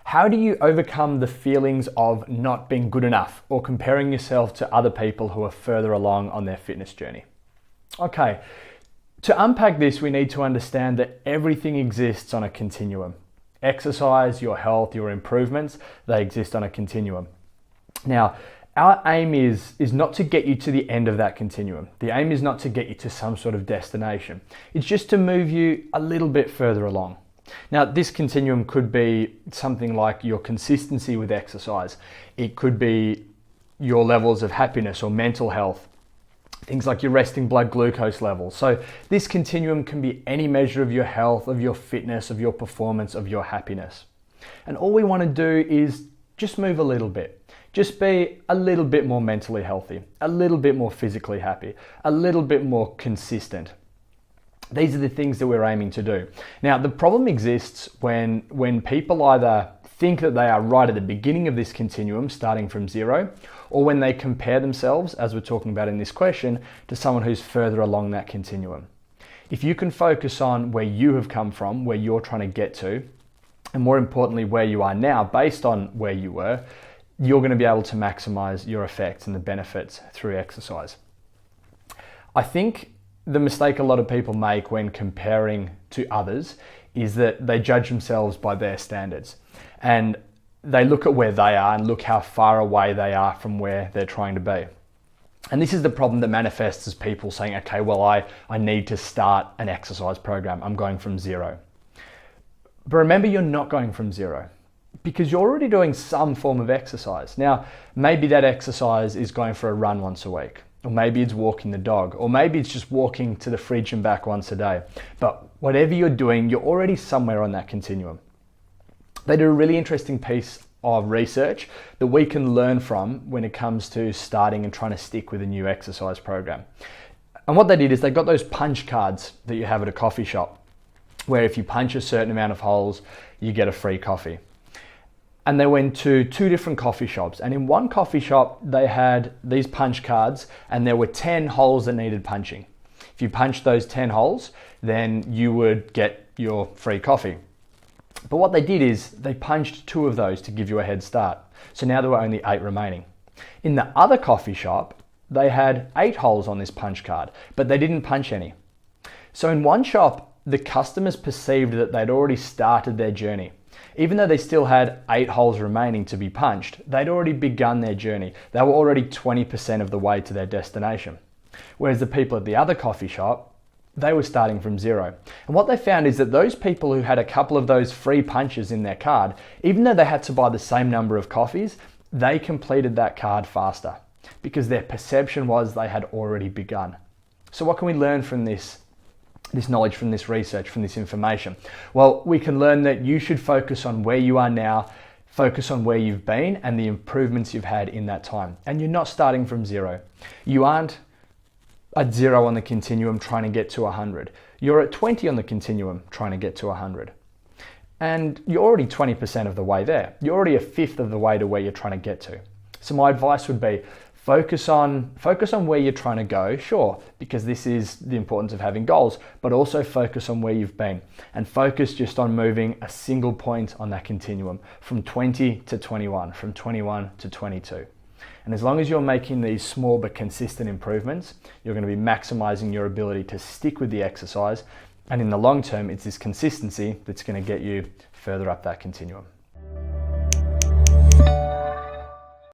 How do you overcome the feelings of not being good enough or comparing yourself to other people who are further along on their fitness journey? Okay, to unpack this, we need to understand that everything exists on a continuum. Exercise, your health, your improvements, they exist on a continuum. Now, our aim is not to get you to the end of that continuum. The aim is not to get you to some sort of destination. It's just to move you a little bit further along. Now, this continuum could be something like your consistency with exercise. It could be your levels of happiness or mental health, things like your resting blood glucose levels. So this continuum can be any measure of your health, of your fitness, of your performance, of your happiness. And all we want to do is just move a little bit. Just be a little bit more mentally healthy, a little bit more physically happy, a little bit more consistent. These are the things that we're aiming to do. Now, the problem exists when people either think that they are right at the beginning of this continuum, starting from zero, or when they compare themselves, as we're talking about in this question, to someone who's further along that continuum. If you can focus on where you have come from, where you're trying to get to, and more importantly, where you are now based on where you were, you're going to be able to maximize your effects and the benefits through exercise. I think the mistake a lot of people make when comparing to others is that they judge themselves by their standards, and they look at where they are and look how far away they are from where they're trying to be. And this is the problem that manifests as people saying, okay, well, I need to start an exercise program. I'm going from zero. But remember, you're not going from zero, because you're already doing some form of exercise. Now, maybe that exercise is going for a run once a week. Or maybe it's walking the dog, or maybe it's just walking to the fridge and back once a day. But whatever you're doing, you're already somewhere on that continuum. They do a really interesting piece of research that we can learn from when it comes to starting and trying to stick with a new exercise program. And what they did is they got those punch cards that you have at a coffee shop, where if you punch a certain amount of holes, you get a free coffee. And they went to two different coffee shops, and in one coffee shop they had these punch cards and there were 10 holes that needed punching. If you punched those 10 holes, then you would get your free coffee. But what they did is they punched 2 of those to give you a head start. So now there were only 8 remaining. In the other coffee shop, they had 8 holes on this punch card, but they didn't punch any. So in one shop, the customers perceived that they'd already started their journey. Even though they still had 8 holes remaining to be punched, they'd already begun their journey. They were already 20% of the way to their destination. Whereas the people at the other coffee shop, they were starting from zero. And what they found is that those people who had a couple of those free punches in their card, even though they had to buy the same number of coffees, they completed that card faster because their perception was they had already begun. So what can we learn from this knowledge, from this research, from this information? Well, we can learn that you should focus on where you are now, focus on where you've been and the improvements you've had in that time. And you're not starting from zero. You aren't at 0 on the continuum trying to get to 100. You're at 20 on the continuum trying to get to 100. And you're already 20% of the way there. You're already a fifth of the way to where you're trying to get to. So my advice would be, Focus on where you're trying to go, sure, because this is the importance of having goals, but also focus on where you've been and focus just on moving a single point on that continuum from 20 to 21, from 21 to 22. And as long as you're making these small but consistent improvements, you're going to be maximizing your ability to stick with the exercise. And in the long term, it's this consistency that's going to get you further up that continuum.